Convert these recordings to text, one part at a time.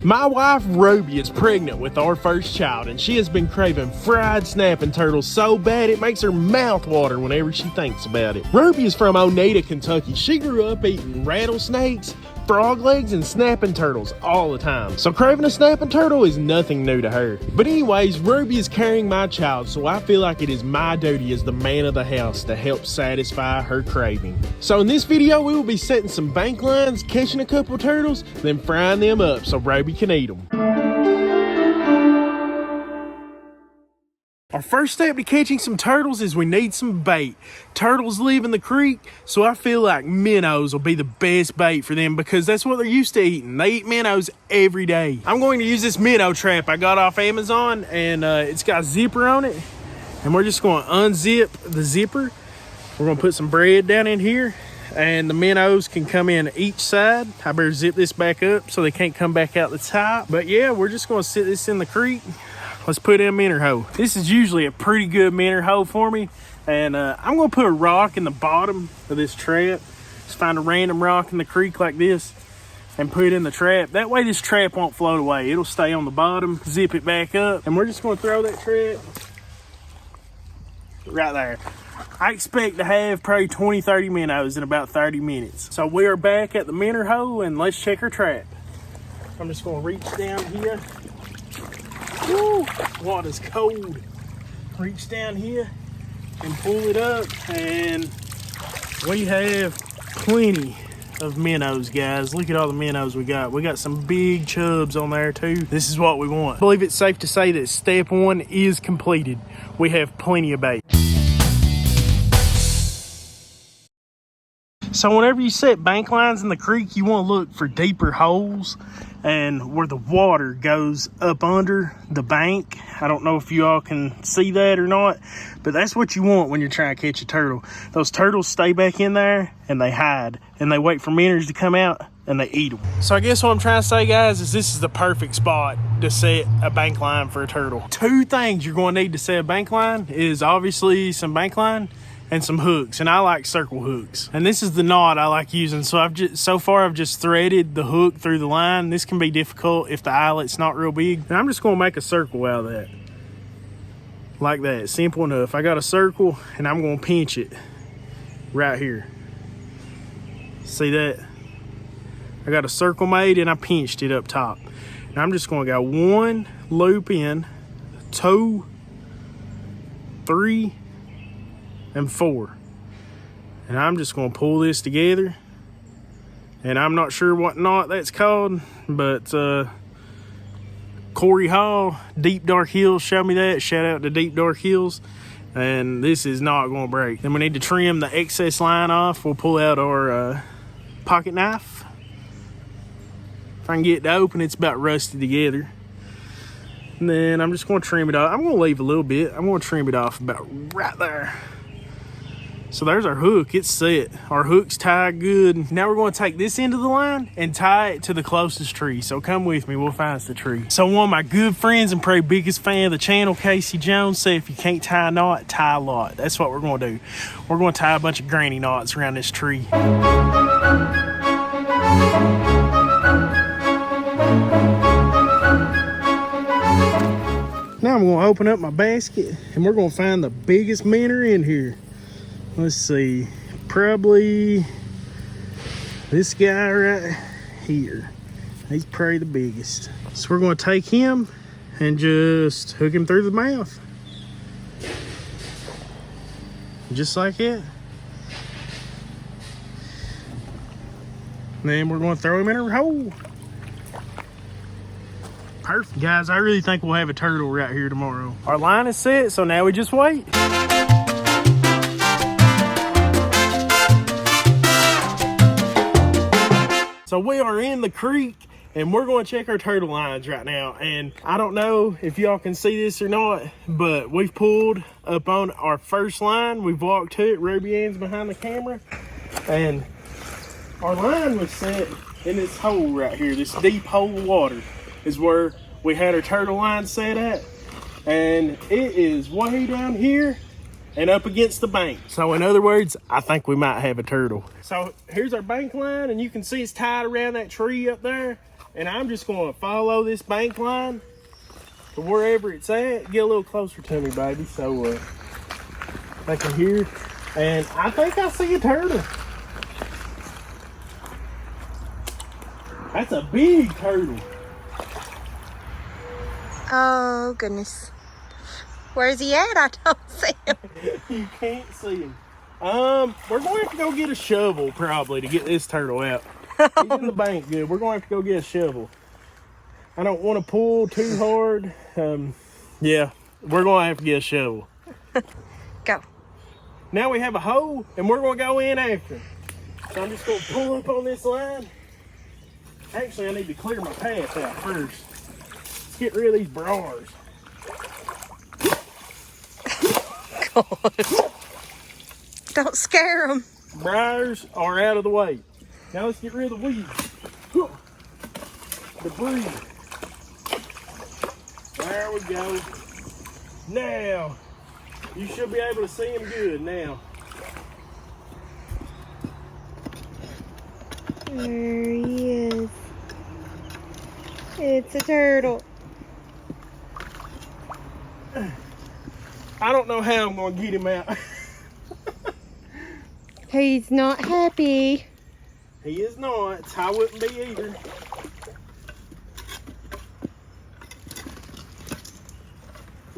My wife Roby is pregnant with our first child, and she has been craving fried snapping turtles so bad it makes her mouth water whenever she thinks about it. Roby is from Oneida, Kentucky. She grew up eating rattlesnakes, frog legs, and snapping turtles all the time. So craving a snapping turtle is nothing new to her. But anyways, Roby is carrying my child, so I feel like it is my duty as the man of the house to help satisfy her craving. So in this video, we will be setting some bank lines, catching a couple turtles, then frying them up so Roby can eat them. Our first step to catching some turtles is we need some bait. Turtles live in the creek, so I feel like minnows will be the best bait for them because that's what they're used to eating. They eat minnows every day. I'm going to use this minnow trap I got off Amazon, and it's got a zipper on it. And we're just going to unzip the zipper. We're going to put some bread down in here, and the minnows can come in each side. I better zip this back up so they can't come back out the top. But yeah, we're just going to sit this in the creek. Let's put in a minnow hole. This is usually a pretty good minnow hole for me. And I'm gonna put a rock in the bottom of this trap. Just find a random rock in the creek like this and put it in the trap. That way this trap won't float away. It'll stay on the bottom, zip it back up. And we're just gonna throw that trap right there. I expect to have probably 20, 30 minnows in about 30 minutes. So we are back at the minnow hole and let's check our trap. I'm just gonna reach down here. Woo, water's cold. Reach down here and pull it up, and we have plenty of minnows, guys. Look at all the minnows we got. We got some big chubs on there too. This is what we want. I believe it's safe to say that step one is completed. We have plenty of bait. So whenever you set bank lines in the creek, you want to look for deeper holes and where the water goes up under the bank. I don't know if you all can see that or not, but that's what you want when you're trying to catch a turtle. Those turtles stay back in there and they hide and they wait for minnows to come out and they eat them. So I guess what I'm trying to say, guys, is this is the perfect spot to set a bank line for a turtle. Two things you're going to need to set a bank line is obviously some bank line and some hooks, and I like circle hooks. And this is the knot I like using. So I've just threaded the hook through the line. This can be difficult if the eyelet's not real big. And I'm just gonna make a circle out of that. Like that, simple enough. I got a circle and I'm gonna pinch it right here. See that? I got a circle made and I pinched it up top. And I'm just gonna go one loop in, 2, 3, and 4, and I'm just going to pull this together, and I'm not sure what knot that's called, but Corey Hall, Deep Dark Hills, showed me that. Shout out to Deep Dark Hills. And this is not going to break. Then we need to trim the excess line off. We'll pull out our pocket knife. If I can get it to open, it's about rusted together. And then I'm just going to trim it off. I'm going to leave a little bit. I'm going to trim it off about right there. So there's our hook. It's set. Our hook's tied good. Now we're going to take this end of the line and tie it to the closest tree. So come with me. We'll find us the tree. So one of my good friends and probably biggest fan of the channel, Casey Jones, said if you can't tie a knot, tie a lot. That's what we're going to do. We're going to tie a bunch of granny knots around this tree. Now I'm going to open up my basket and we're going to find the biggest minnow in here. Let's see, probably this guy right here. He's probably the biggest. So we're going to take him and just hook him through the mouth. Just like that. And then we're going to throw him in a hole. Perfect. Guys, I really think we'll have a turtle right here tomorrow. Our line is set, so now we just wait. So we are in the creek and we're going to check our turtle lines right now. And I don't know if y'all can see this or not, but we've pulled up on our first line. We've walked to it. Ruby Ann's behind the camera. And our line was set in this hole right here. This deep hole of water is where we had our turtle line set at. And it is way down here and up against the bank. So in other words, I think we might have a turtle. So here's our bank line, and you can see it's tied around that tree up there. And I'm just going to follow this bank line to wherever it's at. Get a little closer to me, baby, so I can hear. And I think I see a turtle. That's a big turtle. Oh, goodness. Where's he at? I don't see him. You can't see him. We're going to have to go get a shovel probably to get this turtle out. He's in the bank good. We're going to have to go get a shovel. I don't want to pull too hard. Yeah, we're going to have to get a shovel. Go. Now we have a hole, and we're going to go in after him. So I'm just going to pull up on this line. Actually, I need to clear my path out first. Let's get rid of these briars. God. Don't scare them. Briars are out of the way. Now let's get rid of the weeds. Debris. There we go. Now, you should be able to see him good now. There he is. It's a turtle. I don't know how I'm going to get him out. He's not happy. He is not. I wouldn't be either.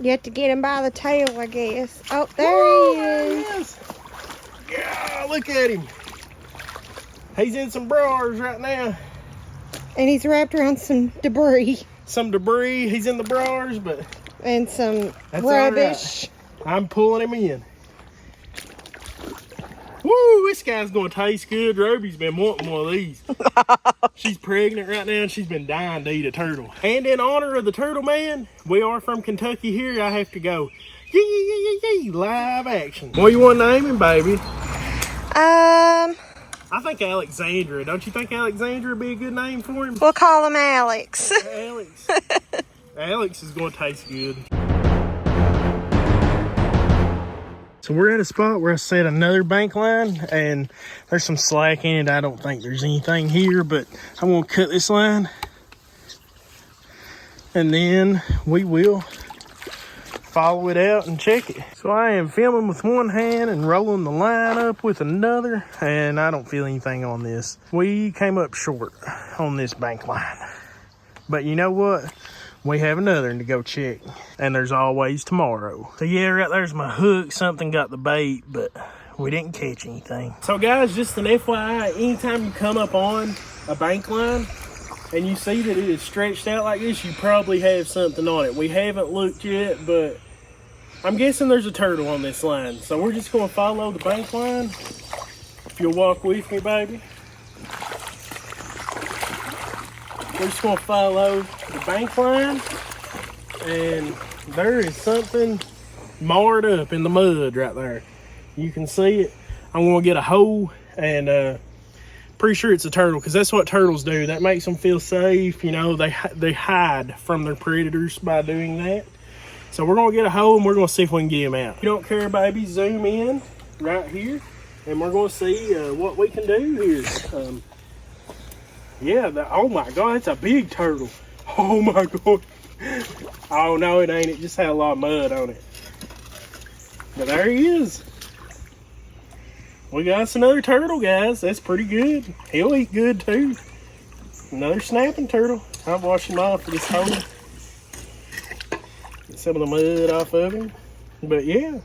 You have to get him by the tail, I guess. Oh, there he is. Yeah, look at him. He's in some briars right now. And he's wrapped around some debris. Some debris. He's in the briars, but... And some that's rubbish. All right. I'm pulling him in. Woo, this guy's going to taste good. Ruby's been wanting one of these. She's pregnant right now, and she's been dying to eat a turtle. And in honor of the turtle man, we are from Kentucky here. I have to go, yee, live action. What you want to name him, baby? I think Alexandra. Don't you think Alexandra would be a good name for him? We'll call him Alex. Alex. Alex is going to taste good. So we're at a spot where I set another bank line, and there's some slack in it. I don't think there's anything here, but I'm going to cut this line, and then we will follow it out and check it. So I am filming with one hand and rolling the line up with another, and I don't feel anything on this. We came up short on this bank line, but you know what? We have another one to go check, and there's always tomorrow. So yeah, right there's my hook. Something got the bait, but we didn't catch anything. So guys, just an FYI, anytime you come up on a bank line and you see that it is stretched out like this, you probably have something on it. We haven't looked yet, but I'm guessing there's a turtle on this line. So we're just gonna follow the bank line. If you'll walk with me, baby. We're just gonna follow the bank line, and there is something marred up in the mud right there. You can see it. I'm gonna get a hoe, and pretty sure it's a turtle, because that's what turtles do. That makes them feel safe. You know, they hide from their predators by doing that. So we're gonna get a hoe, and we're gonna see if we can get him out. If you don't care, baby, zoom in right here, and we're gonna see what we can do here. Yeah, oh my God, it's a big turtle. Oh my God. Oh no, it ain't. It just had a lot of mud on it. But there he is. We got us another turtle, guys. That's pretty good. He'll eat good too. Another snapping turtle. I've washed him off with this hole. Get some of the mud off of him. But yeah,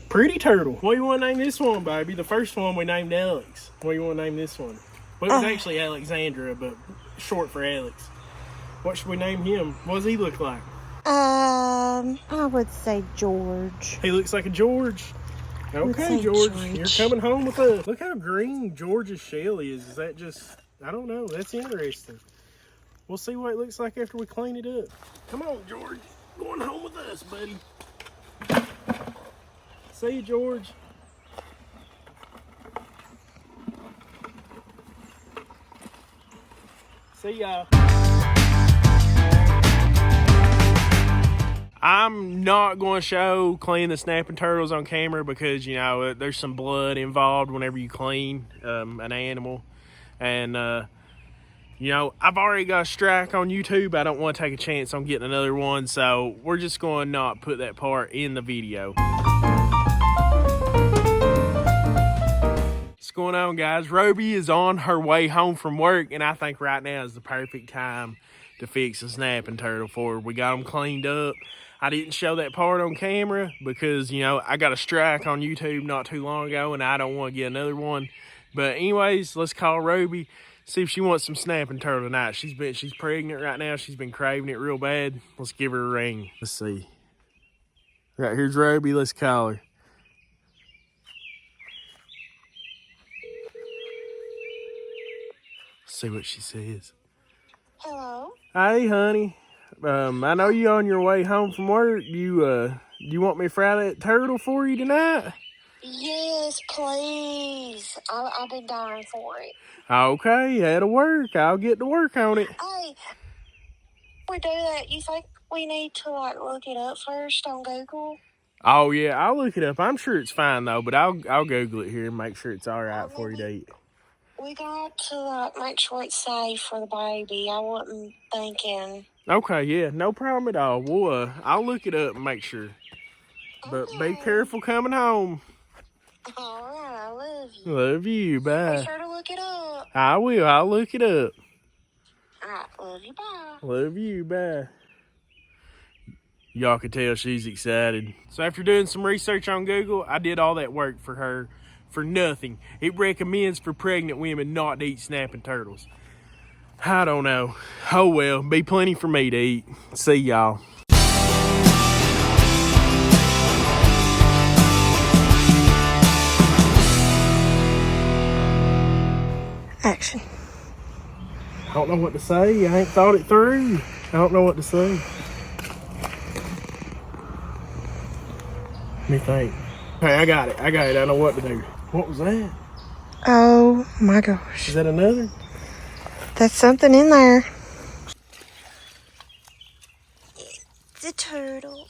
pretty turtle. What do you want to name this one, baby? The first one we named Alex. What do you want to name this one? Well, it was actually Alexandra, but short for Alex. What should we name him? What does he look like? I would say George. He looks like a George. Okay, George, you're coming home with us. Look how green George's shell is. Is that just, I don't know. That's interesting. We'll see what it looks like after we clean it up. Come on, George. Going home with us, buddy. See you, George. See y'all. I'm not going to show cleaning the snapping turtles on camera because, you know, there's some blood involved whenever you clean an animal. And You know, I've already got a strike on YouTube. I don't want to take a chance on getting another one, so we're just going to not put that part in the video. What's going on, guys? Roby is on her way home from work, and I think right now is the perfect time to fix a snapping turtle for her. We got them cleaned up. I didn't show that part on camera because, you know, I got a strike on YouTube not too long ago, and I don't want to get another one. But anyways, let's call Roby, see if she wants some snapping turtle tonight. She's pregnant right now. She's been craving it real bad. Let's give her a ring. Let's see. Right, here's Roby. Let's call her. See what she says. Hello? Hey, honey. I know you on your way home from work. You want me to fry that turtle for you tonight? Yes, please. I've been dying for it. Okay, that'll work. I'll get to work on it. Hey, we do that. You think we need to look it up first on Google? Oh yeah, I'll look it up. I'm sure it's fine though, but I'll Google it here and make sure it's all right for you to eat. We got to make sure it's safe for the baby. I wasn't thinking. Okay, yeah, no problem at all. We'll I'll look it up and make sure. But be careful coming home. All right, I love you. Love you. Bye. Be sure to look it up. I will. I'll look it up. All right, love you. Bye. Love you. Bye. Y'all can tell she's excited. So after doing some research on Google, I did all that work for her for nothing. It recommends for pregnant women not to eat snapping turtles. I don't know. Oh well, be plenty for me to eat. See y'all. Action. I don't know what to say. I ain't thought it through. I don't know what to say. Let me think. Hey, I got it. I know what to do. What was that? Oh my gosh. Is that another? That's something in there. It's a turtle.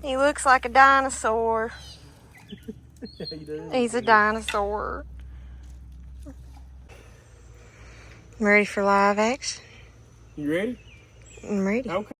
He looks like a dinosaur. He does. He's a dinosaur. I'm ready for live action. You ready? I'm ready. Okay.